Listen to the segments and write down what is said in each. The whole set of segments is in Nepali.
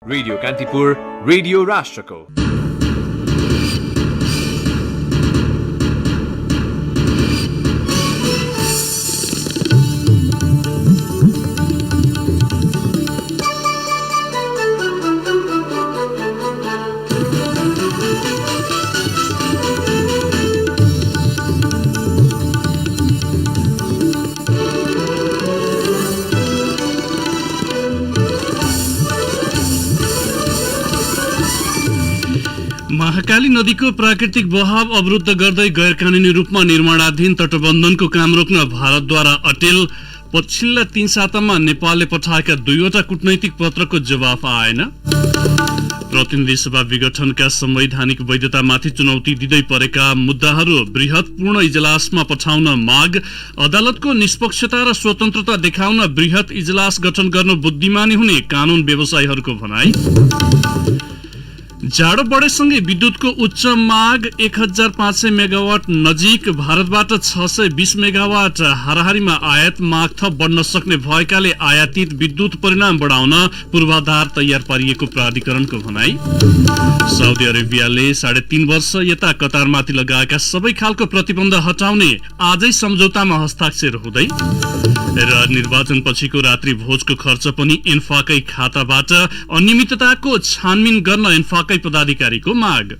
रेडियो कान्तिपुर, रेडियो राष्ट्रको। महाकाली नदीको प्राकृतिक बहाव अवरुद्ध गर्दै गैर कानूनी रूपमा निर्माणाधीन तटबन्धनको काम रोक्न भारतद्वारा अटेल पछिल्ला 3 सातामा नेपालले पठाएका 2वटा कूटनैतिक पत्रको जवाफ आएन। प्रतिनिधि सभा विघटनका संवैधानिक वैधतामाथि चुनौती दिँदै परेका मुद्दाहरू बृहत पूर्ण इजलासमा पठाउन माग। अदालतको निष्पक्षता र स्वतन्त्रता देखाउन बृहत इजलास गठन गर्नु बुद्धिमानी हुने कानून व्यवसायीहरूको भनाई। जाडो बढेसँगै विद्युतको उच्च माग 1500 मेगावाट नजिक भारतबाट 620 मेगावाट हाराहारीमा आयात माग थप बढ्न सक्ने भएकाले आयातित विद्युत परिणाम बढाउन पूर्वाधार तयार पारिएको प्राधिकरणको भनाई। साउदी अरेबियाले 3.5 वर्ष यता कतारमाथि लगाएका सबै खालको प्रतिबन्ध हटाउने आजै सम्झौतामा हस्ताक्षर हुँदै। र निर्वाचन पछिको रात्रि भोजको खर्च पनि एन्फाकै खाताबाट अनियमितताको छानबिन गर्न एन्फाकै पदाधिकारीको माग।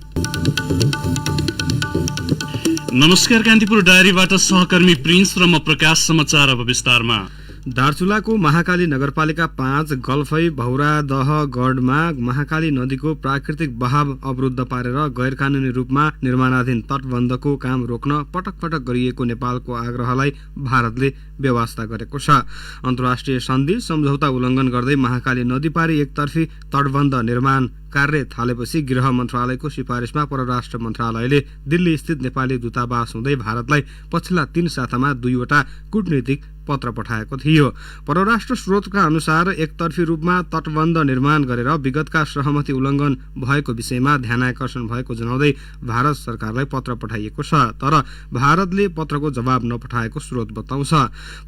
नमस्कार, कान्तिपुर डायरीबाट सहकर्मी प्रिन्स र म प्रकाश। समाचार अब विस्तारमा। दार्चुलाको महाकाली नगरपालिका 5 गल्फै भौरादह गढमा महाकाली नदीको प्राकृतिक बहाव अवरुद्ध पारेर गैर कानूनी रूपमा निर्माणाधीन तटबन्धको काम रोक्न पटक पटक गरिएको नेपालको आग्रहलाई भारतले व्यवस्था गरेको छ। अन्तर्राष्ट्रिय सन्धि सम्झौता उल्लङ्घन गर्दै महाकाली नदीपारी एकतर्फी तटबन्ध निर्माण कार्य थालेपछि गृह मन्त्रालयको सिफारिसमा परराष्ट्र मन्त्रालयले दिल्ली स्थित नेपाली दूतावास हुँदै भारतलाई पछिल्ला 3 सातामा 2वटा कूटनीतिक पत्र पठाएको थियो। परराष्ट्र स्रोतका अनुसार एकतर्फी रूपमा तटबन्ध निर्माण गरेर विगतका सहमति उल्लङ्घन भएको विषयमा ध्यानाकर्षण भएको जनाउँदै भारत सरकारलाई पत्र पठाइएको छ, तर भारतले पत्रको जवाब नपठाएको स्रोत बताउँछ।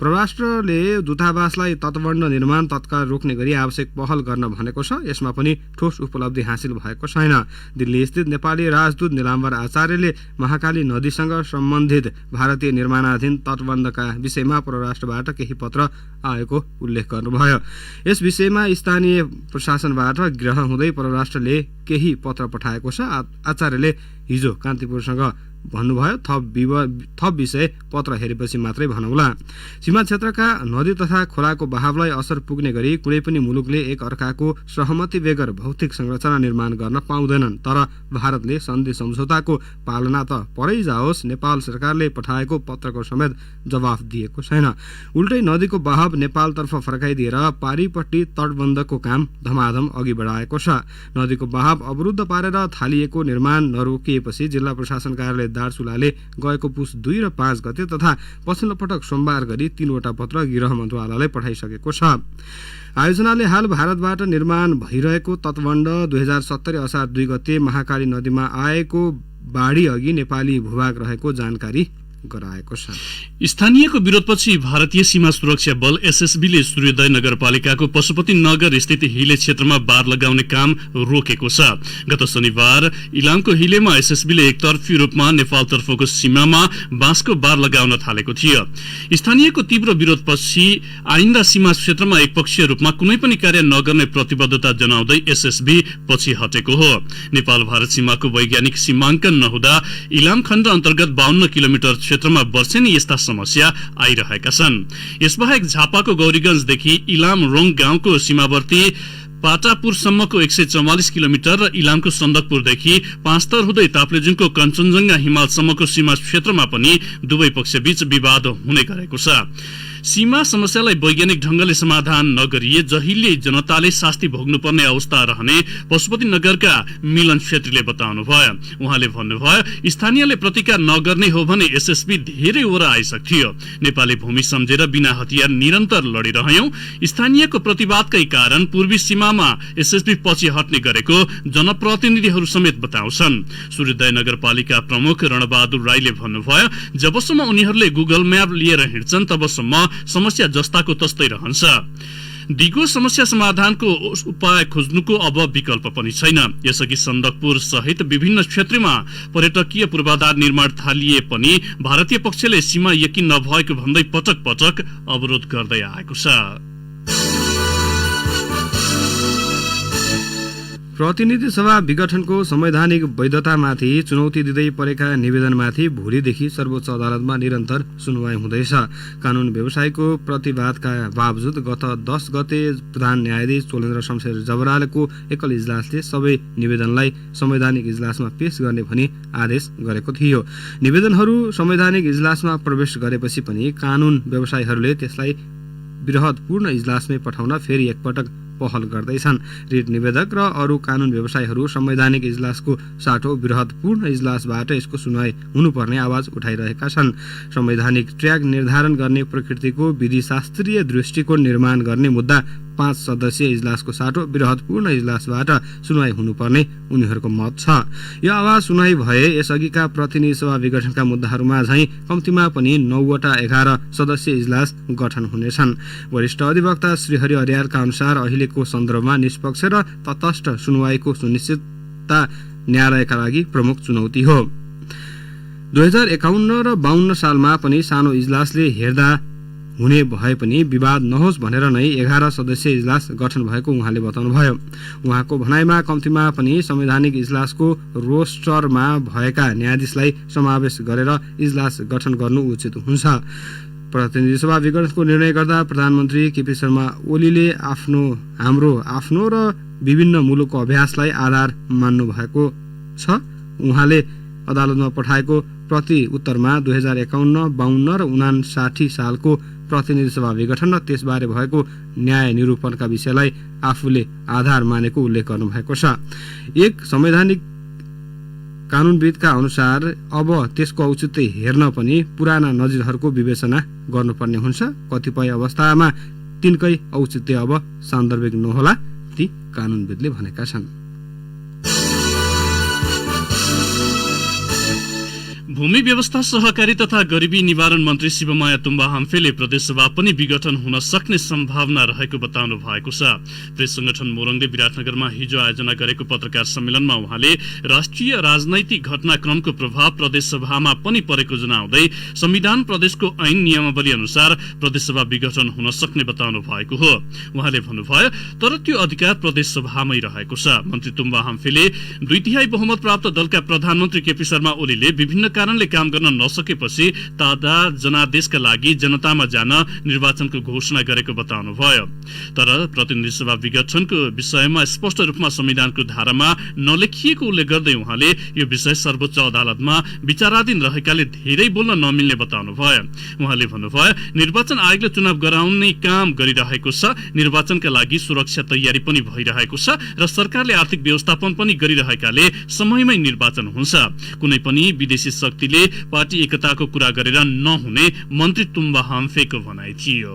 परराष्ट्रले दूतावासलाई तटबन्ध निर्माण तत्काल रोक्ने गरी आवश्यक पहल गर्न भनेको छ। यसमा पनि ठोस उपलब्धि हासिल भएको छैन। दिल्ली स्थित नेपाली राजदूत निलाम्बर आचार्यले महाकाली नदीसँग सम्बन्धित भारतीय निर्माणाधीन तटबन्धका विषयमा परराष्ट्रबाट केही पत्र आएको उल्लेख गर्नुभयो। यस विषयमा स्थानीय प्रशासनबाट गृह हुँदै परराष्ट्रले केही पत्र पठाएको छ। आचार्यले हिजो कान्तिपुरसँग भन्नुभयो, थप विषय पत्र हेरेपछि मात्रै भनौला। सीमा क्षेत्रका नदी तथा खोलाको बहावलाई असर पुग्ने गरी कुनै पनि मुलुकले एक अर्काको सहमति बेगर भौतिक संरचना निर्माण गर्न पाउँदैनन्। तर भारतले सन्धि सम्झौताको पालना त परै जाओस्, नेपाल सरकारले पठाएको पत्रको समेत जवाफ दिएको छैन। उल्टै नदीको बहाव नेपालतर्फ फर्काइदिएर पारीपट्टि तटबन्धको काम धमाधम अघि बढाएको छ। नदीको बहाव अवरुद्ध पारेर थालिएको निर्माण नरोकिएपछि जिल्ला प्रशासन कार्यालय दार्चुलाले गएको पुस 2 र 5 गते तथा पछिल्लो पटक सोमबार गरी 3वटा पत्र गृह मन्त्रालयलाई पठाइसकेको छ। आयोजनाले हाल भारतबाट निर्माण भइरहेको तटबन्ध 2070 असार 2 गते महाकाली नदीमा आएको बाढी अघि नेपाली भूभाग रहेको जानकारी गराएको छ। स्थानीयको विरोधपछि भारतीय सीमा सुरक्षा बल एसएसबीले सूर्योदय नगरपालिकाको पशुपति नगर स्थित हिले क्षेत्रमा बार लगाउने काम रोकेको छ। गत शनिबार इलामको हिलेमा एसएसबीले एकतर्फी रूपमा नेपालतर्फको सीमामा बाँसको बार लगाउन थालेको थियो। स्थानीयको तीव्र विरोधपछि आइन्दा सीमा क्षेत्रमा एकपक्षीय रूपमा कुनै पनि कार्य नगर्ने प्रतिबद्धता जनाउँदै एसएसबी पछि हटेको हो। नेपाल भारत सीमाको वैज्ञानिक सीमाङ्कन नहुँदा इलाम खण्ड अन्तर्गत 52 किलोमिटर क्षेत्रमा वर्षेनी यस्ता समस्या आइरहेका छन्। यसबाहेक झापाको गौरीगंजदेखि इलाम रोङ गाउँको सीमावर्ती पाटापुरसम्मको 144 किलोमिटर र इलामको सन्दकपुरदेखि पाँचतर हुँदै ताप्लेजुङको कञ्चनजङ्घा हिमालसम्मको सीमा क्षेत्रमा पनि दुवै पक्षबीच विवाद हुने गरेको छ। सीमा समस्यालाई वैज्ञानिक ढंगले समाधान नगरिए जहिल्यै जनताले शास्ति भोग्नुपर्ने अवस्था रहने पशुपति नगरका मिलन छेत्रीले बताउनुभयो। उहाँले भन्नुभयो, स्थानीयले प्रतिकार नगर्ने हो भने एसएसबी धेरै ओर आइसक्थ्यो। नेपाली भूमि सम्झेर बिना हतियार निरन्तर लडिरह्यौं। स्थानीयको प्रतिवादकै कारण पूर्वी सीमामा एसएसबी पछि हट्ने गरेको जनप्रतिनिधिहरू समेत बताउँछन्। सूर्योदय नगरपालिका प्रमुख रणबहादुर राईले भन्नुभयो, जबसम्म उनीहरूले गुगल म्याप लिएर हिँड्छन् तबसम्म समस्या जस्ताको तस्तै रहन्छ। दिगो समस्या समाधानको उपाय खोज्नुको अब विकल्प पनि छैन। यसअघि सन्दकपुर सहित विभिन्न क्षेत्रमा पर्यटकीय पूर्वाधार निर्माण थालिए पनि भारतीय पक्षले सीमा यकिन नभएको भन्दै पटक पटक अवरोध गर्दै आएको छ। प्रतिनिधि सभा विघटनको संवैधानिक वैधतामाथि चुनौती दिँदै परेका निवेदनमाथि भोलिदेखि सर्वोच्च अदालतमा निरन्तर सुनवाई हुँदैछ। कानून व्यवसायको प्रतिवादका बावजुद गत 10 गते प्रधान न्यायाधीश चोलेन्द्र शमशेर जबरालको एकल इजलासले सबै निवेदनलाई संवैधानिक इजलासमा पेश गर्ने भनी आदेश गरेको थियो। निवेदनहरू संवैधानिक इजलासमा प्रवेश गरेपछि पनि कानून व्यवसायीहरूले त्यसलाई बृहत्पूर्ण इजलासमै पठाउन फेरि एकपटक पहल गर्दैछन्। रिट निवेदक र अरू कानून व्यवसायीहरू संवैधानिक इजलासको साटो बृहत्पूर्ण इजलासबाट यसको सुनवाई हुनुपर्ने आवाज उठाइरहेका छन्। संवैधानिक ट्र्याक निर्धारण गर्ने प्रकृतिको विधिशास्त्रीय दृष्टिकोण निर्माण गर्ने मुद्दा 5 सदस्यीय इजलासको साटो बृहत्पूर्ण इजलासबाट सुनवाई हुनुपर्ने उनीहरूको मत छ। यो आवाज सुनवाई भए यसअघिका प्रतिनिधि सभा विघटनका मुद्दाहरूमा झैं कम्तीमा पनि 9वटा 11 सदस्यीय इजलास गठन हुनेछन्। वरिष्ठ अधिवक्ता श्रीहरि अर्यालका अनुसार अहिलेको सन्दर्भमा निष्पक्ष र तटस्थ सुनवाईको सुनिश्चितता न्यायालयका लागि प्रमुख चुनौती हो। 2051 र 52 सालमा पनि सानो इजलासले हेर्दा हुने भए पनि विवाद नहोस् भनेर नै 11 सदस्यीय इजलास गठन भएको उहाँले बताउनुभयो। उहाँको भनाइमा कम्तीमा पनि संवैधानिक इजलासको रोस्टरमा भएका न्यायाधीशलाई समावेश गरेर इजलास गठन गर्नु उचित हुन्छ। प्रतिनिधि सभा विघटनको निर्णय गर्दा प्रधानमन्त्री केपी शर्मा ओलीले हाम्रो आफ्नो र विभिन्न मुलुकको अभ्यासलाई आधार मान्नु भएको छ। उहाँले अदालतमा पठाएको प्रति उत्तरमा 2051, 52 र 59 सालको प्रतिनिधि सभा विघटन र त्यसबारे भएको न्याय निरूपणका विषयलाई आफूले आधार मानेको उल्लेख गर्नुभएको छ। एक संवैधानिक कानूनविदका अनुसार अब त्यसको औचित्य हेर्न पनि पुराना नजिरहरूको विवेचना गर्नुपर्ने हुन्छ। कतिपय अवस्थामा तिनकै औचित्य अब सान्दर्भिक नहोला, ती कानूनविदले भनेका छन्। भूमि व्यवस्था सहकारी तथा गरिबी निवारण मन्त्री शिवमाया तुम्बा हाम्फेले प्रदेशसभा पनि विघटन हुन सक्ने सम्भावना रहेको बताउनु भएको छ। प्रेस संगठन मोरङले विराटनगरमा हिजो आयोजना गरेको पत्रकार सम्मेलनमा उहाँले राष्ट्रिय राजनैतिक घटनाक्रमको प्रभाव प्रदेशसभामा पनि परेको जनाउँदै संविधान प्रदेशको ऐन नियमावली अनुसार प्रदेशसभा विघटन हुन सक्ने बताउनु भएको हो। उहाँले भन्नुभयो तर त्यो अधिकार प्रदेशसभामै रहेको छ। मन्त्री तुम्बा हाम्फेले 2/3 बहुमत प्राप्त दलका प्रधानमन्त्री केपी शर्मा ओलीले विभिन्न कारणले काम गर्न नसकेपछि ताजा जनादेशका लागि जनतामा जान निर्वाचनको घोषणा गरेको बताउनुभयो। तर प्रतिनिधि सभा विघटनको विषयमा स्पष्ट रूपमा संविधानको धारामा नलेखिएको उल्लेख गर्दै उहाँले यो विषय सर्वोच्च अदालतमा विचाराधीन रहेकाले धेरै बोल्न नमिल्ने बताउनुभयो। उहाँले भन्नुभयो निर्वाचन आयोगले चुनाव गराउने काम गरिरहेको छ, निर्वाचनका लागि सुरक्षा तयारी पनि भइरहेको छ र सरकारले आर्थिक व्यवस्थापन पनि गरिरहेकाले समयमै निर्वाचन हुन्छ। कुनै पनि विदेशी शक्तिले पार्टी एकताको कुरा गरेर नहुने मन्त्री तुम्बा हाम्फेको भनाइ थियो।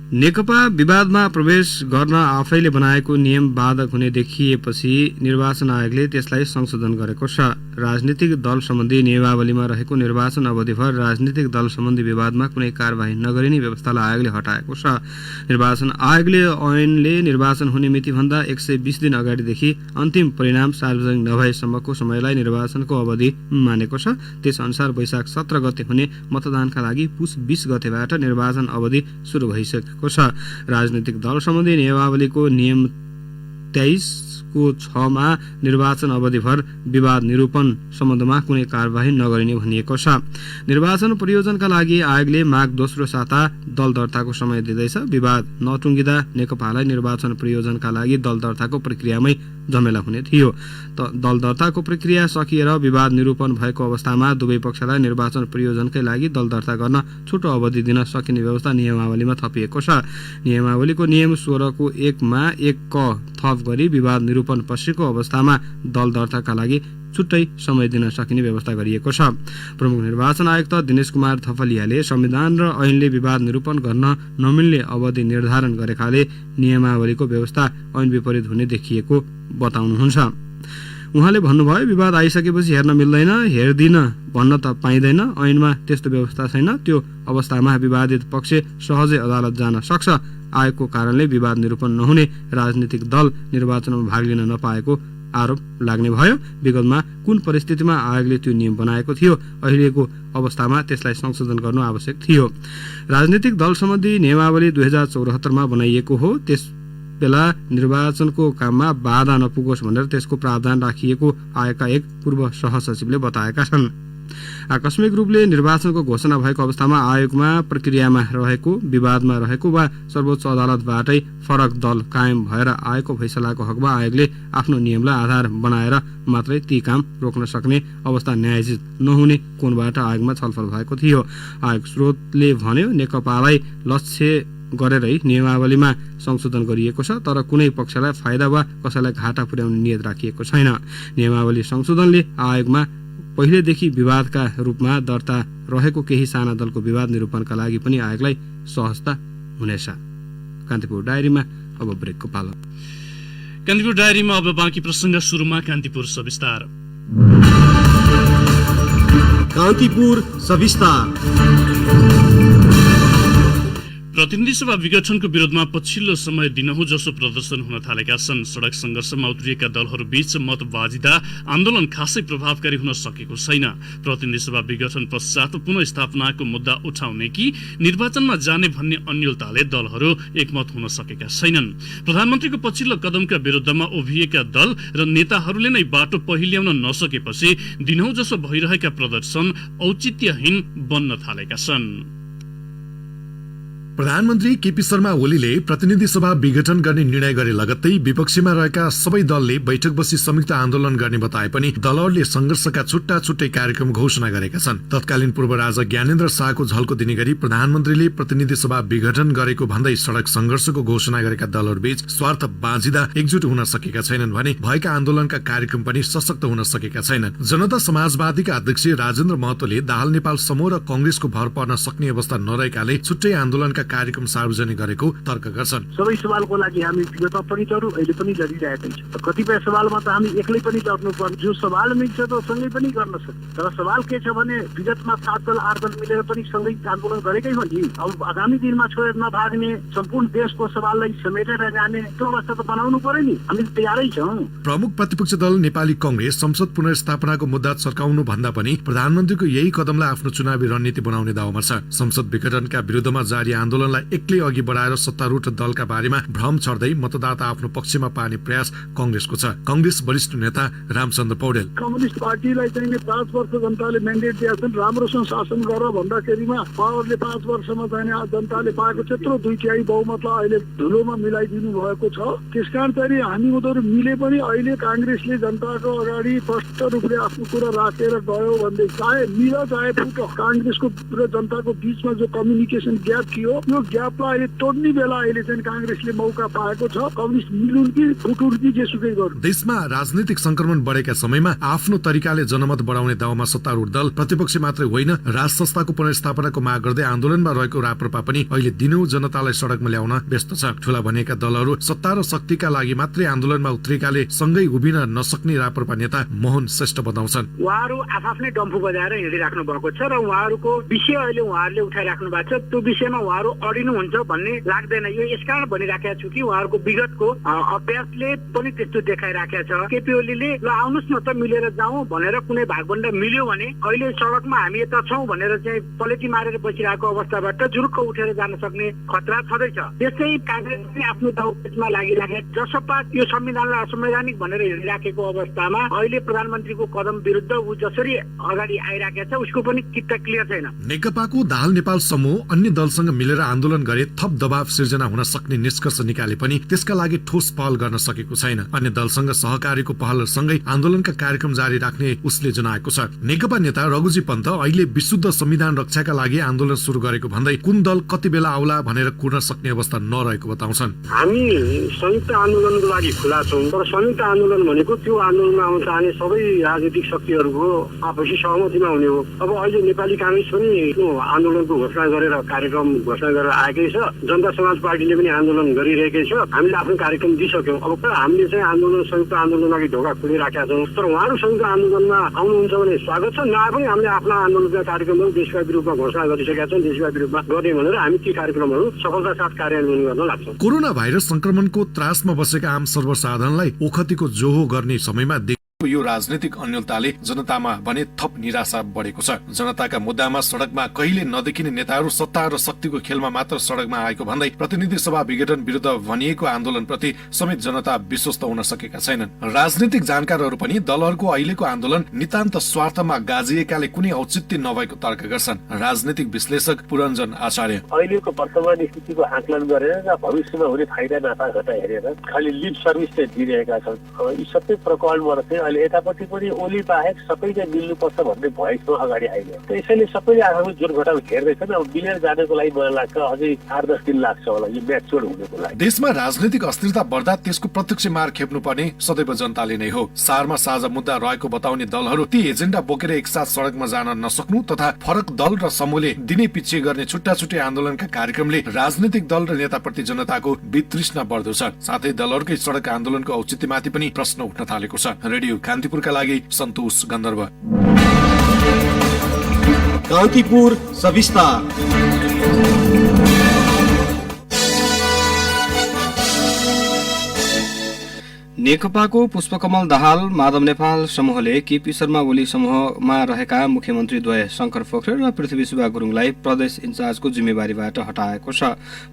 नेकपा विवादमा प्रवेश गर्न आफैले बनाएको नियम बाधक हुने देखिएपछि निर्वाचन आयोगले त्यसलाई संशोधन गरेको छ। राजनीतिक दल सम्बन्धी नियमावलीमा रहेको निर्वाचन अवधिभर राजनीतिक दल सम्बन्धी विवादमा कुनै कारबाही नगरिने व्यवस्थालाई आयोगले हटाएको छ। निर्वाचन आयोगले ऐनले निर्वाचन हुने मितिभन्दा 120 दिन अगाडिदेखि अन्तिम परिणाम सार्वजनिक नभएसम्मको समयलाई निर्वाचनको अवधि मानेको छ। त्यसअनुसार वैशाख 17 गते हुने मतदानका लागि पुस 20 गतेबाट निर्वाचन अवधि सुरु भइसकेको छ। राजनीतिक दल सम्बन्धी नियमावलीको नियम 23 को 6 मा निर्वाचन अवधिभर विवाद निरूपण सम्बन्धमा कुनै कारबाही नगरिने भनिएको छ। निर्वाचन परियोजनका लागि आयोगले माघ 2 साता दल दर्ताको समय दिँदैछ। विवाद नटुङ्गिँदा नेकपालाई निर्वाचन परियोजनका लागि दल दर्ताको प्रक्रियामै झमेला हुने थियो। दल दर्ताको प्रक्रिया सकिएर विवाद निरूपण भएको अवस्थामा दुवै पक्षलाई निर्वाचन परियोजनकै लागि दल दर्ता गर्न छोटो अवधि दिन सकिने व्यवस्था नियमावलीमा थपिएको छ। नियमावलीको नियम 16 को 1 मा 1 क थप गरी विवाद निरूपण पछिको अवस्थामा दल दर्ताका लागि छुट्टै समय दिन सकिने व्यवस्था गरिएको छ। प्रमुख निर्वाचन आयुक्त दिनेश कुमार थपलियाले संविधान र ऐनले विवाद निरूपण गर्न नमिल्ने अवधि निर्धारण गरेकाले नियमावलीको व्यवस्था ऐन विपरीत हुने देखिएको बताउनुहुन्छ। उहाँले भन्नुभयो विवाद आइसकेपछि हेर्न मिल्दैन, हेर्दिन भन्न त पाइँदैन, ऐनमा त्यस्तो व्यवस्था छैन। त्यो अवस्थामा विवादित पक्ष सहजै अदालत जान सक्छ। आयोगको कारणले विवाद निरूपण नहुने राजनीतिक दल निर्वाचनमा भाग लिन नपाएको आरोप लाग्ने भयो। विगतमा कुन परिस्थितिमा आयोगले त्यो नियम बनाएको थियो, अहिलेको अवस्थामा त्यसलाई संशोधन गर्नु आवश्यक थियो। राजनीतिक दल सम्बन्धी नियमावली 2074 मा बनाइएको हो। त्यस बेला निर्वाचनको काममा बाधा नपुगोस् भनेर त्यसको प्रावधान राखिएको आयोगका एक पूर्व सहसचिवले बताएका छन्। आकस्मिक रूपले निर्वाचनको घोषणा भएको अवस्थामा आयोगमा प्रक्रियामा रहेको, विवादमा रहेको वा सर्वोच्च अदालतबाटै फरक दल कायम भएर आयोगको फैसलाको हकमा आयोगले आफ्नो नियमलाई आधार बनाएर मात्रै ती काम रोक्न सक्ने अवस्था न्यायोचित नहुने कोणबाट आयोगमा छलफल भएको थियो। आयोग स्रोतले भन्यो नेकपालाई लक्ष्य गरेरै नियमावलीमा संशोधन गरिएको छ, तर कुनै पक्षलाई फाइदा वा कसैलाई घाटा पुर्याउने नियत राखिएको छैन। नियमावली संशोधनले आयोगमा पहिलेदेखि विवादका रूपमा दर्ता रहेको केही साना दलको विवाद निरूपणका लागि पनि आयोगलाई सहजता हुनेछ। कान्तिपुर डायरीमा अब ब्रेकको पालो। कान्तिपुर डायरीमा अब बाँकी प्रसंग। सुरुमा कान्तिपुर सविस्तार। कान्तिपुर सविस्तार। प्रतिनिधि सभा विघटनको विरोधमा पछिल्लो समय दिनहुँ जसो प्रदर्शन हुन थालेका छन्। सड़क संघर्षमा उत्रिएका दलहरू बीच मत बाजिँदा आन्दोलन खासै प्रभावकारी हुन सकेको छैन। प्रतिनिधि सभा विघटन पश्चात पुनःस्थापनाको मुद्दा उठाउने कि निर्वाचनमा जाने भन्ने अन्योलताले दलहरू एकमत हुन सकेका छैनन्। प्रधानमन्त्रीको पछिल्लो कदमका विरुद्धमा उभिएका दल र नेताहरूले नै बाटो पहिल्याउन नसकेपछि दिनहुँ जसो भइरहेका प्रदर्शन औचित्यहीन बन्न थालेका छन्। प्रधानमन्त्री केपी शर्मा ओलीले प्रतिनिधि सभा विघटन गर्ने निर्णय गरे लगत्तै विपक्षीमा रहेका सबै दलले बैठक बसी संयुक्त आन्दोलन गर्ने बताए पनि दलहरूले संघर्षका छुट्टा छुट्टै कार्यक्रम घोषणा गरेका छन्। तत्कालीन पूर्व राजा ज्ञानेन्द्र शाहको झल्को दिने गरी प्रधानमन्त्रीले प्रतिनिधि सभा विघटन गरेको भन्दै सड़क संघर्षको घोषणा गरेका दलहरूबीच स्वार्थ बाँझिँदा एकजुट हुन सकेका छैनन् भने भएका आन्दोलनका कार्यक्रम पनि सशक्त हुन सकेका छैनन्। जनता समाजवादीका अध्यक्ष राजेन्द्र महतोले दाहाल नेपाल समूह र कंग्रेसको भर पर्न सक्ने अवस्था नरहेकाले छुट्टै आन्दोलनका कार्यक्रम सार्वजनिक गरेको तर्क गर्छन्। सबै सवालको लागि हामी विगतमा पनि लड्यौं, अहिले पनि लडिरहेकै छौं। कतिपय सवालमा त हामी एक्लै पनि लड्नु पर्छ। जो सवाल मिल्छ त सँगै पनि गर्न सक्छ। तर सवाल के छ भने विगतमा 7 दल 8 दल मिलेर पनि सँगै आन्दोलन गरेकै हो नि। अब आगामी दिनमा छोडेर नभाग्ने, सम्पूर्ण देशको सवाललाई समेटेर जाने त्यो अवस्था त बनाउनु पर्यो नि। हामी तयारै छौं। प्रमुख प्रतिपक्ष दल नेपाली कंग्रेस संसद पुनर्स्थापनाको मुद्दा चर्काउनु भन्दा पनि प्रधानमन्त्रीको यही कदमलाई आफ्नो चुनावी रणनीति बनाउने दाउमा छ। संसद विघटनका विरुद्धमा जारी आन्दोलनलाई एक्लै अघि बढाएर सत्तारूढ दलका बारेमा भ्रम छर्दै मतदाता आफ्नो पक्षमा पार्ने प्रयास कंग्रेसको छ। कंग्रेस वरिष्ठ नेता रामचन्द्र पौडेल कम्युनिस्ट पार्टीलाई चाहिँ 5 वर्ष जनताले म्यान्डेट दिएका छन्, राम्रोसँग शासन गर भन्दाखेरिमा पावरले 5 वर्षमा चाहिँ जनताले पाएको त्यत्रो 2/3 बहुमतलाई अहिले धुलोमा मिलाइदिनु भएको छ। त्यसकारण चाहिँ हामी उनीहरू मिले पनि अहिले कांग्रेसले जनताको अगाडि स्पष्ट रूपले आफ्नो कुरा राखेर गयो भन्दै चाहे मिल चाहे फुट कांग्रेसको र जनताको बीचमा जो कम्युनिकेसन ग्याप थियो यो ग्यापलाई अहिले तोड्ने बेला अहिले चाहिँ कांग्रेसले मौका पाएको छ। कम्युनिस्ट मिलुन् कि फुटुन् कि जेसुकै गर्नु। देशमा राजनीतिक संक्रमण बढेका समयमा आफ्नो तरिकाले जनमत बढाउने दाउमा सत्तारूढ दल प्रतिपक्ष मात्रै होइन राज संस्थाको पुनर्स्थापनाको माग गर्दै आन्दोलनमा रहेको राप्रपा पनि अहिले दिनहुँ जनतालाई सडकमा ल्याउन व्यस्त छ। ठूला भनेका दलहरू सत्ता र शक्तिका लागि मात्रै आन्दोलनमा उत्रेकाले सँगै उभिन नसक्ने राप्रपा नेता मोहन श्रेष्ठ बताउँछन्। उहाँहरू आफ्नै डम्फु बजाएर हिँडिराख्नु भएको छ र उहाँहरूको विषय अहिले उहाँहरूले उठाइराख्नु भएको छ। त्यो विषयमा उहाँहरू अडिनुहुन्छ भन्ने लाग्दैन। यो यसकारण भनिराखेको छु कि उहाँहरूको विगतको अभ्यासले पनि त्यस्तो देखाइराखेको छ। केपी ओलीले ल आउनुहोस् न त मिलेर जाउँ भनेर कुनै भागभन्डा मिल्यो भने अहिले सडकमा हामी यता छौँ भनेर चाहिँ पलेटी मारेर बसिरहेको अवस्थाबाट जुरुक्क उठेर जान सक्ने खतरा छँदैछ। त्यसै कांग्रेसले आफ्नो दाउपेचमा लागिराखेको जसपा यो संविधानलाई असंवैधानिक भनेर हिँडिराखेको अवस्थामा अहिले प्रधानमन्त्रीको कदम विरुद्ध ऊ जसरी अगाडि आइराखेको छ उसको पनि किता क्लियर छैन। नेकपाको दाहाल नेपाल समूह अन्य दलसँग मिलेर आन्दोलन गरे थप दबाव सिर्जना हुन सक्ने निष्कर्ष निकाले पनि त्यसका लागि ठोस पहल गर्न सकेको छैन। अन्य दलसँग सहकारीको पहलसँगै आन्दोलनका कार्यक्रम जारी राख्ने उसले जनाएको छ। नेकपा नेता रघुजी पन्त अहिले विशुद्ध संविधान रक्षाका लागि आन्दोलन सुरु गरेको भन्दै कुन दल कति बेला आउला भनेर कुर्न सक्ने अवस्था नरहेको बताउँछन्। हामी संयुक्त आन्दोलनको लागि खुला छौँ, तर संयुक्त आन्दोलन भनेको त्यो आन्दोलनमा आउन चाहने सबै राजनीतिक शक्तिहरूको आपसी सहमतिमा हुने हो। अब अहिले नेपाली कांग्रेस पनि आन्दोलनको घोषणा गरेर कार्यक्रम घोषणा गरेर आएकै छ। जनता समाज पार्टीले पनि आन्दोलन गरिरहेकै छ। हामीले आफ्नो कार्यक्रम दिइसक्यौँ। अब हामीले चाहिँ आन्दोलन संयुक्त आन्दोलन अघि ढोका खोलिराखेका छौँ। तर उहाँहरू संयुक्त आन्दोलनमा आउनुहुन्छ भने स्वागत छ, नआए पनि हामीले आफ्ना आन्दोलनका कार्यक्रमहरू देशव्यापी रूपमा घोषणा गरिसकेका छौँ। देशव्यापी रूपमा गर्ने भनेर हामी ती कार्यक्रमहरू सफलता साथ कार्यान्वयन गर्न लाग्छौँ। कोरोना भाइरस संक्रमणको त्रासमा बसेका आम सर्वसाधारणलाई ओखतीको जोहो गर्ने समयमा यो राजनीतिक अन्यलताले जनतामा भने थप निराशा बढेको छ। जनताका मुद्दामा सड़कमा कहिले नदेखिने नेताहरू सत्ता र शक्तिको खेलमा मात्र सड़कमा आएको भन्दै प्रतिनिधि सभा विघटन विरुद्ध भनिएको आन्दोलन प्रति समेत जनता विश्वस्त हुन सकेका छैनन्। राजनीतिक जानकारहरू पनि दलहरूको अहिलेको आन्दोलन नितान्त स्वार्थमा गाजिएकाले कुनै औचित्य नभएको तर्क गर्छन्। राजनीतिक विश्लेषक पुरञ्जन आचार्य अहिलेको वर्तमान स्थितिको आकलन गरेर र भविष्यमा हुने फाइदा नाफा घटा हेरेर खालि लिप सर्भिस चाहिँ दिइरहेका छन्। यी सबै प्रकरणबाट चाहिँ अहिले यतापट्टि पनि ओली बाहेक सबैले मिल्नुपर्छ भन्ने भएसमा अगाडि आइयो। त्यसैले सबैले आफ्नो जोर घटाउ हेर्दैछन्। अब मिलेर जानको लागि मलाई लाग्छ अझै 8-10 दिन लाग्छ होला यो म्याच्योर हुनको लागि। देशमा राजनीतिक अस्थिरता बढ्दा त्यसको प्रत्यक्ष मार खेप्नुपर्ने सदैव जनताले नै हो। सारमा साझा मुद्दा रहेको बताउने दलहरू ती एजेन्डा बोकेर एकसाथ सड़कमा जान नसक्नु तथा फरक दल र समूहले दिने पिच्छे गर्ने छुट्टा छुट्टै आन्दोलनका कार्यक्रमले राजनीतिक दल र नेताप्रति जनताको वितृष्णा बढ्दो छ। साथै दलहरूकै सड़क आन्दोलनको औचित्यमाथि पनि प्रश्न उठ्न थालेको छ। रेडियो कान्तिपुरका लागि सन्तोष गन्धर्व। कान्तिपुर सविस्तार। नेकपाको पुष्पकमल दाहाल माधव नेपाल समूहले केपी शर्मा ओली समूहमा रहेका मुख्यमन्त्रीद्वय शंकर पोखरेल र पृथ्वी सुब्बा गुरुङलाई प्रदेश इन्चार्जको जिम्मेवारीबाट हटाएको छ।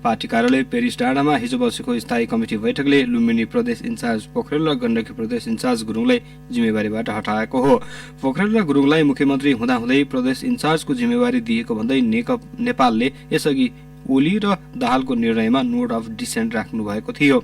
पार्टी कार्यालय पेरिस डाँडामा हिजो बसेको स्थायी कमिटी बैठकले लुम्बिनी प्रदेश इन्चार्ज पोखरेल र गण्डकी प्रदेश इन्चार्ज गुरुङलाई जिम्मेवारीबाट हटाएको हो। पोखरेल र गुरुङलाई मुख्यमन्त्री हुँदाहुँदै प्रदेश इन्चार्जको जिम्मेवारी दिएको भन्दै नेपालले यसअघि ओली र दाहालको निर्णयमा नोट अफ डिसेन्ट राख्नु भएको थियो।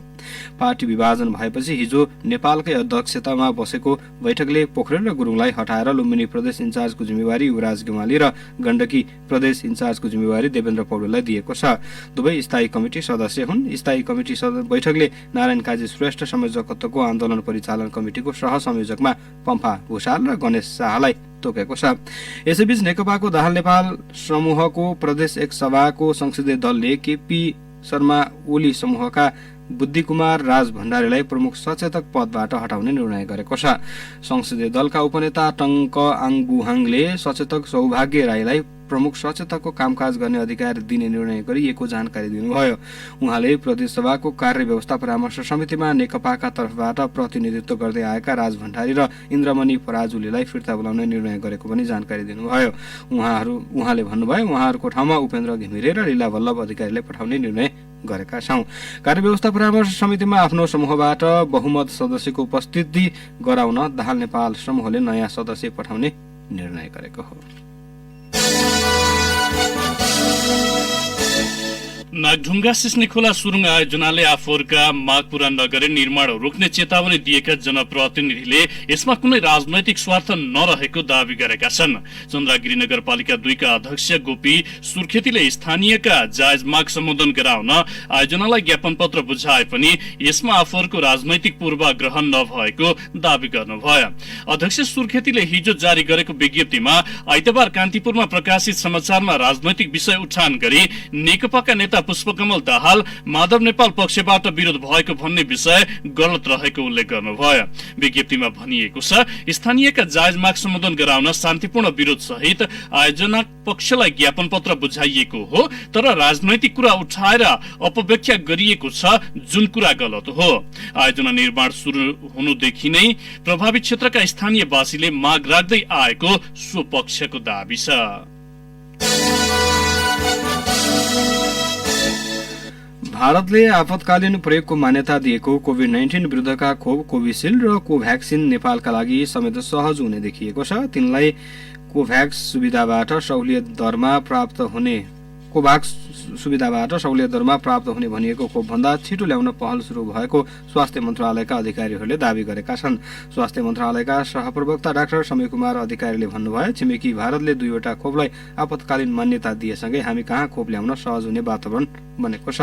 पार्टी विभाजन भएपछि हिजो नेपालकै अध्यक्षतामा बसेको बैठकले पोखरेल र गुरुङलाई हटाएर लुम्बिनी प्रदेश इन्चार्जको जिम्मेवारी युवराज गेवाली र गण्डकी प्रदेश इन्चार्जको जिम्मेवारी देवेन्द्र पौडेललाई दिएको छ। दुवै स्थायी कमिटी सदस्य हुन्। स्थायी कमिटी बैठकले नारायण काजी श्रेष्ठ संयोजकत्वको आन्दोलन परिचालन कमिटिको सहसंयोजकमा पम्फा भूषाल र गणेश शाहलाई तोकेको छ। यसैबीच नेकपाको दाहाल नेपाल समूहको प्रदेश एक सभाको संसदीय दलले केपी शर्मा ओली समूहका बुद्धि कुमार राज भण्डारीलाई प्रमुख सचेतक पदबाट हटाउने निर्णय गरेको छ। संसदीय दलका उपनेता टंक आङबुहाङले सचेतक सौभाग्य राईलाई प्रमुख सचेतकको कामकाज गर्ने अधिकार दिने निर्णय गरिएको जानकारी दिनुभयो। उहाँले प्रदेश सभाको कार्य व्यवस्था परामर्श समितिमा नेकपाका तर्फबाट प्रतिनिधित्व गर्दै आएका राज भण्डारी र इन्द्रमणि पराजुलीलाई फिर्ता बोलाउने निर्णय गरेको पनि जानकारी दिनुभयो। उहाँले भन्नुभयो उहाँहरूको ठाउँमा उपेन्द्र घिमिरे र लीला वल्लभ अधिकारीलाई पठाउने निर्णय गरेका छौं। कार्य व्यवस्था परामर्श समितिमा आफ्नो समूहबाट बहुमत सदस्यको उपस्थिति गराउन दाहाल नेपाल समूहले नयाँ सदस्य पठाउने निर्णय गरेको हो। नागढुङ्गा सिस्ने खोला सुरुङ आयोजनाले आफूहरूका माग पूरा नगरे निर्माण रोक्ने चेतावनी दिएका जनप्रतिनिधिले यसमा कुनै राजनैतिक स्वार्थ नरहेको दावी गरेका छन्। चन्द्रगिरी नगरपालिका 2 का अध्यक्ष गोपी सुर्खेतीले स्थानीयका जायज माग सम्बोधन गराउन आयोजनालाई ज्ञापन पत्र बुझाए पनि यसमा आफूहरूको राजनैतिक पूर्वाग्रह नभएको दावी गर्नुभयो। अध्यक्ष सुर्खेतीले हिजो जारी गरेको विज्ञप्तिमा आइतबार कान्तिपुरमा प्रकाशित समाचारमा राजनैतिक विषय उठान गरी नेकपाका नेता पुष्पकमल दाहाल माधव नेपाल पक्षबाट विरोध भएको भन्ने विषय गलत रहेको उल्लेख गर्नुभयो। विज्ञप्तिमा भनिएको छ स्थानीयका जायज माग सम्बोधन गराउन शान्तिपूर्ण विरोध सहित आयोजना पक्षलाई ज्ञापन पत्र बुझाइएको हो, तर राजनैतिक कुरा उठाएर अपव्याख्या गरिएको छ जुन कुरा गलत हो। आयोजना निर्माण सुरु हुनुदेखि नै प्रभावित क्षेत्रका स्थानीयवासीले माग राख्दै आएको सो पक्षको दावी छ। भारतले आपतकालीन प्रयोगको मान्यता दिएको कोभिड-19 विरुद्धका खोप कोभिसिल्ड र कोभ्याक्सिन नेपालका लागि समेत सहज हुने देखिएको छ। तिनलाई कोभ्याक्स सुविधाबाट सहुलियत दरमा प्राप्त हुने भनिएको खोपभन्दा छिटो ल्याउन पहल सुरु भएको स्वास्थ्य मन्त्रालयका अधिकारीहरूले दावी गरेका छन्। स्वास्थ्य मन्त्रालयका सहप्रवक्ता डाक्टर समय कुमार अधिकारीले भन्नुभयो छिमेकी भारतले 2वटा खोपलाई आपतकालीन मान्यता दिएसँगै हामी कहाँ खोप ल्याउन सहज हुने वातावरण बनेको छ।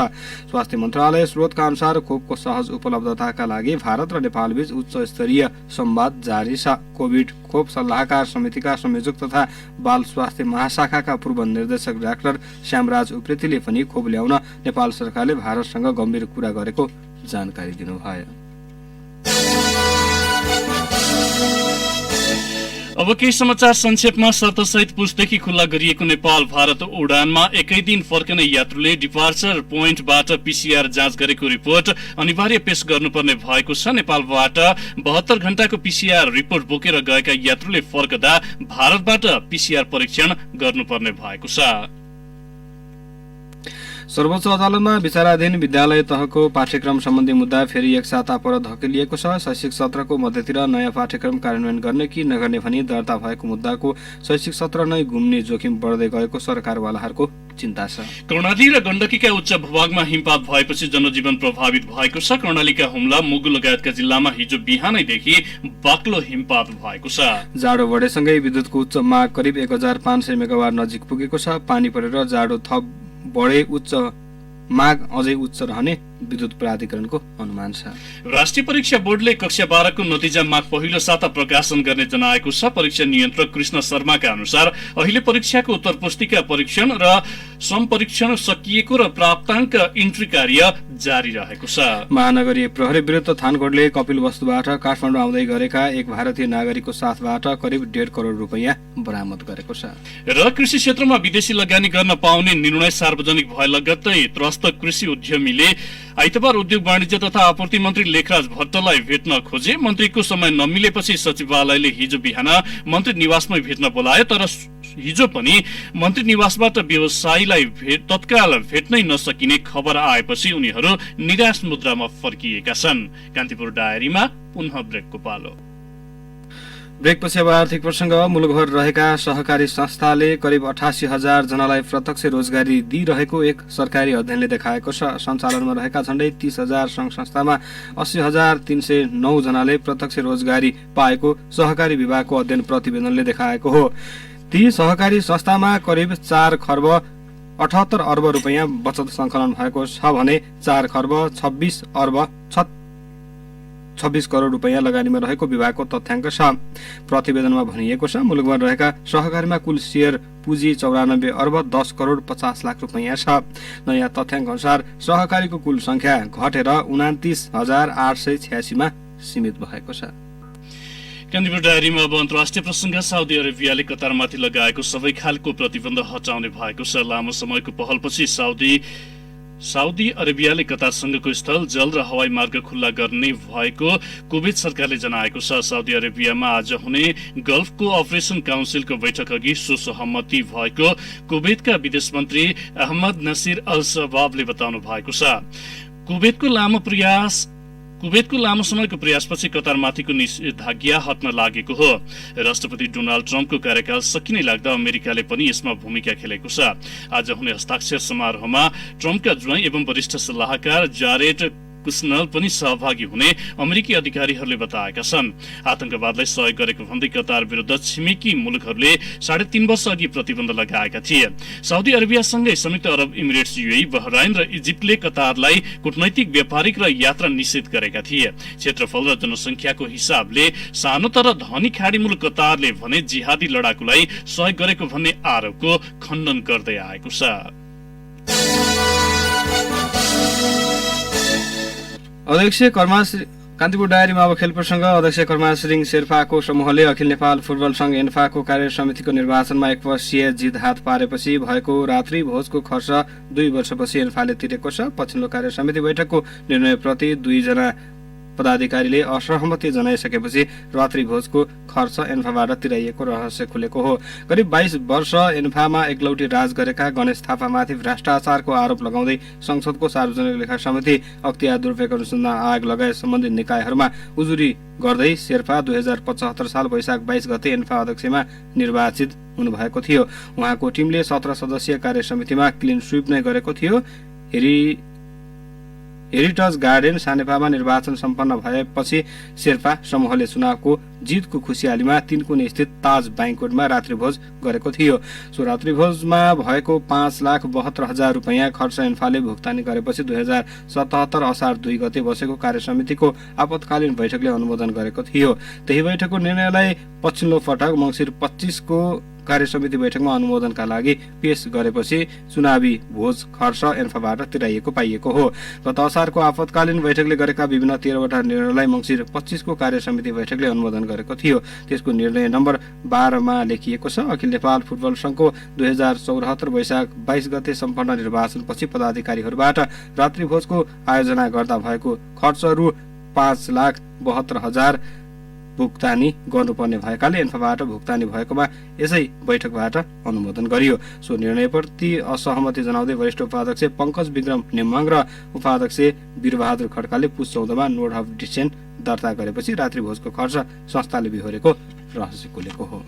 स्वास्थ्य मन्त्रालय स्रोतका अनुसार खोपको सहज उपलब्धताका लागि भारत र नेपालबीच उच्च स्तरीय संवाद जारी छ। कोभिड खोप सल्लाहकार समितिका संयोजक तथा बाल स्वास्थ्य महाशाखाका पूर्व निर्देशक डाक्टर श्यामराज उप्रेतीले पनि खोप ल्याउन नेपाल सरकारले भारतसँग गम्भीर कुरा गरेको जानकारी दिनुभयो। अब केही समाचार संक्षेपमा। शर्तसहित पुसदेखि खुल्ला गरिएको नेपाल भारत उडानमा एकै दिन फर्कने यात्रुले डिपार्चर पोइन्टबाट पीसीआर जाँच गरेको रिपोर्ट अनिवार्य पेश गर्नुपर्ने भएको छ। नेपालबाट 72 घण्टाको पीसीआर रिपोर्ट बोकेर गएका यात्रुले फर्कदा भारतबाट पीसीआर परीक्षण गर्नुपर्ने भएको छ। सर्वोच्च अदालतमा विचाराधीन विद्यालय तहको पाठ्यक्रम सम्बन्धी मुद्दा फेरि एक साता पर धकेलिएको छ। शैक्षिक सत्रको मध्यतिर नयाँ पाठ्यक्रम कार्यान्वयन गर्ने कि नगर्ने भनी दर्ता भएको मुद्दाको शैक्षिक सत्र नै गुम्ने जोखिम बढ्दै गएको सरकारवालाहरूको चिन्ता छ। कर्णाली र गण्डकीका उच्च भूभागमा हिमपात भएपछि जनजीवन प्रभावित भएको छ। कर्णालीका हुम्ला, मुगु लगायतका जिल्लामा हिजो बिहानैदेखि बाक्लो हिमपात भएको छ। जाडो बढेसँगै विद्युतको उच्च माग करिब 1500 मेगावाट नजिक पुगेको छ। पानी परेर जाडो थप बढे उच्च माग अझै उच्च रहने विद्युत प्राधिकरणको अनुमान छ। राष्ट्रिय परीक्षा बोर्डले कक्षा 12 को नतिजा माग पहिलो साता प्रकाशन गर्ने जनाएको छ। परीक्षा नियन्त्रक कृष्ण शर्माका अनुसार अहिले परीक्षाको उत्तर पुस्तिका परीक्षण र सम्परीक्षण सकिएको र प्राप्ताङ्क इन्ट्री कार्य जारी रहेको छ। महानगरीय प्रहरी विरुद्ध थानकोटले कपिलवस्तुबाट काठमाडौँ आउँदै गरेका एक भारतीय नागरिकको साथबाट करिब 1.5 करोड रुपैयाँ बरामद गरेको छ। र कृषि क्षेत्रमा विदेशी लगानी गर्न पाउने निर्णय सार्वजनिक भए लगत्तै त्रस्त कृषि उद्यमीले आइतबार उद्योग वाणिज्य तथा आपूर्ति मन्त्री लेखराज भट्टलाई भेट्न खोजे। मन्त्रीको समय नमिलेपछि सचिवालयले हिजो बिहान मन्त्री निवासमै भेट्न बोलायो, तर हिजो पनि मन्त्री निवासबाट व्यवसायीलाई तत्काल भेट्नै नसकिने खबर आएपछि उनीहरू निराश मुद्रामा फर्किएका छन्। कान्तिपुर डायरीमा पुनः ब्रेकको पालो। ब्रेकपछि अब आर्थिक प्रसंग। मुलुकभर रहेका सहकारी संस्थाले करिब 88,000 जनालाई प्रत्यक्ष रोजगारी दिइरहेको एक सरकारी अध्ययनले देखाएको छ। सञ्चालनमा रहेका झण्डै 30,000 संघ संस्थामा 80,309 जनाले प्रत्यक्ष रोजगारी पाएको सहकारी विभागको अध्ययन प्रतिवेदनले देखाएको हो। ती सहकारी संस्थामा करिब 4 खर्ब 78 अर्ब रुपैयाँ बचत सङ्कलन भएको छ भने 4 खर्ब 26 करोड रुपैयाँ लगानीमा रहेको विभागको तथ्याङ्क छ। प्रतिवेदनमा भनिएको छ मुलुकभर रहेका सहकारीमा कुल शेयर पुँजी 94 अर्ब 10 करोड 50 लाख रुपैयाँ छ। नयाँ तथ्याङ्क अनुसार सहकारीको कुल संख्या घटेर 29,886 मा सीमित भएको छ। कान्तिपुर डायरीमा अब अन्तर्राष्ट्रिय प्रसंग। साउदी अरेबियाले कतारमाथि लगाएको सबै खालको प्रतिबन्ध हटाउने भएको छ। लामो समयको पहलपछि साउदी अरेबियाले कतारसँगको स्थल, जल र हवाई मार्ग खुल्ला गर्ने भएको कुवेत सरकारले जनाएको छ। साउदी अरेबियामा आज हुने गल्फको अपरेसन काउन्सिलको बैठक अघि सहमति भएको कुवेतका विदेश मन्त्री अहमद नसिर अल शबाबले बताउनु भएको छ। कुवेतको लामो समयको प्रयासपछि कतारमाथिको निषेधाज्ञा हट्न लागेको हो। राष्ट्रपति डोनाल्ड ट्रम्पको कार्यकाल सकिनै लाग्दा अमेरिकाले पनि यसमा भूमिका खेलेको छ। आज हुने हस्ताक्षर समारोहमा ट्रम्पका ज्वाइँ एवं वरिष्ठ सल्लाहकार जारेड कुशनल पनि सहभागी हुने अमेरिकी अधिकारीहरूले बताएका छन्। आतंकवादलाई सहयोग गरेको भन्दै कतार विरुद्ध छिमेकी मुलुकहरूले 3.5 वर्ष अघि प्रतिबन्ध लगाएका थिए। साउदी अरेबियासँगै संयुक्त अरब इमिरेट्स, यूएई, बहराइन र इजिप्टले कतारलाई कूटनैतिक, व्यापारिक र यात्रा निषेध गरेका थिए। क्षेत्रफल र जनसंख्याको हिसाबले सानो तर धनी खाडी मुलुक कतारले भने जिहादी लडाकुलाई सहयोग गरेको भन्ने आरोपको खण्डन गर्दै आएको छ। कान्तिपुर डायरीमा अब खेल प्रसंग। अध्यक्ष कर्मा सिरिङ शेर्पाको समूहले अखिल नेपाल फुटबल संघ एन्फाको कार्य समितिको निर्वाचनमा एकपक्षीय जित हात पारेपछि भएको रात्रि भोजको खर्च 2 वर्षपछि एन्फाले तिरेको छ। पछिल्लो कार्य समिति बैठकको निर्णयप्रति 2 जना पदाधिकारीले असहमति जनाइसकेपछि रात्रि भोजको खर्च एन्फाबाट तिराइएको रहस्य खुलेको हो। करिब 22 वर्ष एन्फामा एकलौटी राज गरेका गणेश थापामाथि भ्रष्टाचारको आरोप लगाउँदै संसदको सार्वजनिक लेखा समिति, अख्तियार दुरुपयोग अनुसन्धान आयोग लगायत सम्बन्धित निकायहरूमा उजुरी गर्दै शेर्पा 2075 साल वैशाख 22 गते एन्फा अध्यक्षमा निर्वाचित हुनुभएको थियो। उहाँको टिमले 17 सदस्यीय कार्य समितिमा क्लिन स्वीप नै गरेको थियो। हेरिटेज गार्डन सानेपामा निर्वाचन सम्पन्न भएपछि शेर्पा समूहले चुनावको जितको खुसियालीमा 3 कुने स्थित ताज बैंक्वेटमा रात्रिभोज गरेको थियो। सो रात्रिभोजमा भएको 5,72,000 रुपैयाँ खर्च एन्फाले भुक्तानी गरेपछि 2077 असार 2 गते बसेको कार्यसमितिको आपतकालीन बैठकले अनुमोदन गरेको थियो। त्यही बैठकको निर्णयलाई पछिल्लो पटक मङ्सिर 25 को कार्यसमिति बैठकमा अनुमोदनका लागि पेश गरेपछि चुनावी भोज खर्च एन्फाबाट तिराइएको पाइएको हो। गत असारको आपतकालीन बैठकले गरेका विभिन्न 13 वटा निर्णयलाई मङ्सिर 25 को कार्यसमिति बैठकले अनुमोदन गरेको थियो। त्यसको निर्णय नम्बर 12 मा लेखिएको छ। अखिल नेपाल फुटबल संघको 2074 वैशाख 22 गते सम्पन्न निर्वाचनपछि पदाधिकारीहरूबाट रात्रिभोजको आयोजना गर्दा भएको खर्च रु 5,72,000 भुक्तानी गर्नुपर्ने भएकाले एन्फाबाट भुक्तानी भएकोमा यसै बैठकबाट अनुमोदन गरियो। सो निर्णयप्रति असहमति जनाउँदै वरिष्ठ उपाध्यक्ष पङ्कज विक्रम नेमाङ र उपाध्यक्ष वीरबहादुर खड्काले पुस 14 मा नोट अफ डिसेन्ट दर्ता गरेपछि रात्रिभोजको खर्च संस्थाले बिहोरेको रहस्य खुलेको हो।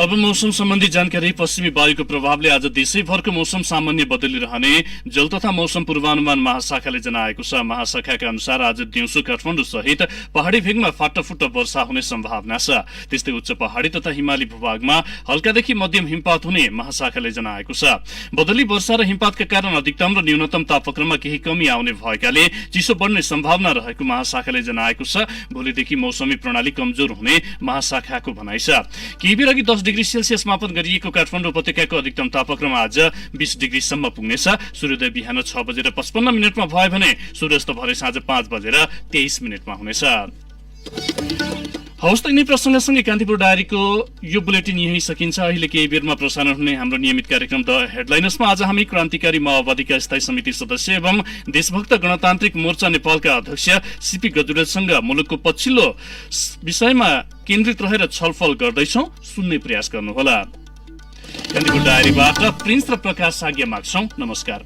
अब मौसम सम्बन्धी जानकारी। पश्चिमी वायुको प्रभावले आज देशैभरको मौसम सामान्य बदलिरहने जल तथा मौसम पूर्वानुमान महाशाखाले जनाएको छ। महाशाखाका अनुसार आज दिउँसो काठमाडौँ सहित पहाडी भेगमा फाटाफुट्टा वर्षा हुने सम्भावना छ। त्यस्तै उच्च पहाडी तथा हिमाली भूभागमा हल्कादेखि मध्यम हिमपात हुने महाशाखाले जनाएको छ। बदली वर्षा र हिमपातका कारण अधिकतम र न्यूनतम तापक्रममा केही कमी आउने भएकाले चिसो बढ्ने सम्भावना रहेको महाशाखाले जनाएको छ। भोलिदेखि मौसमी प्रणाली कमजोर हुने महाशाखाको भनाइ छ। केही बेर अघि 10 डिग्री सेल्सियस मापन गरिएको काठमाडौँ उपत्यकाको अधिकतम तापक्रम आज 20 डिग्रीसम्म पुग्नेछ। सूर्योदय बिहान 6:55 भयो भने सूर्यास्त भरे साँझ 5:23 हुनेछ। हवस् त यिनै प्रसङ्गसँगै कान्तिपुर डायरीको यो बुलेटिन यही सकिन्छ। अहिले केही बेरमा प्रसारण हुने हाम्रो नियमित कार्यक्रम द हेडलाइनर्समा आज हामी क्रान्तिकारी माओवादीका स्थायी समिति सदस्य एवं देशभक्त गणतान्त्रिक मोर्चा नेपालका अध्यक्ष सीपी गजुरेलसँग मुलुकको पछिल्लो विषयमा केन्द्रित रहेर छलफल गर्दैछौँ। सुन्ने प्रयास गर्नुहोला। कान्तिपुर डायरीबाट प्रिन्स र प्रकाश आज्ञा माग्छौँ। नमस्कार।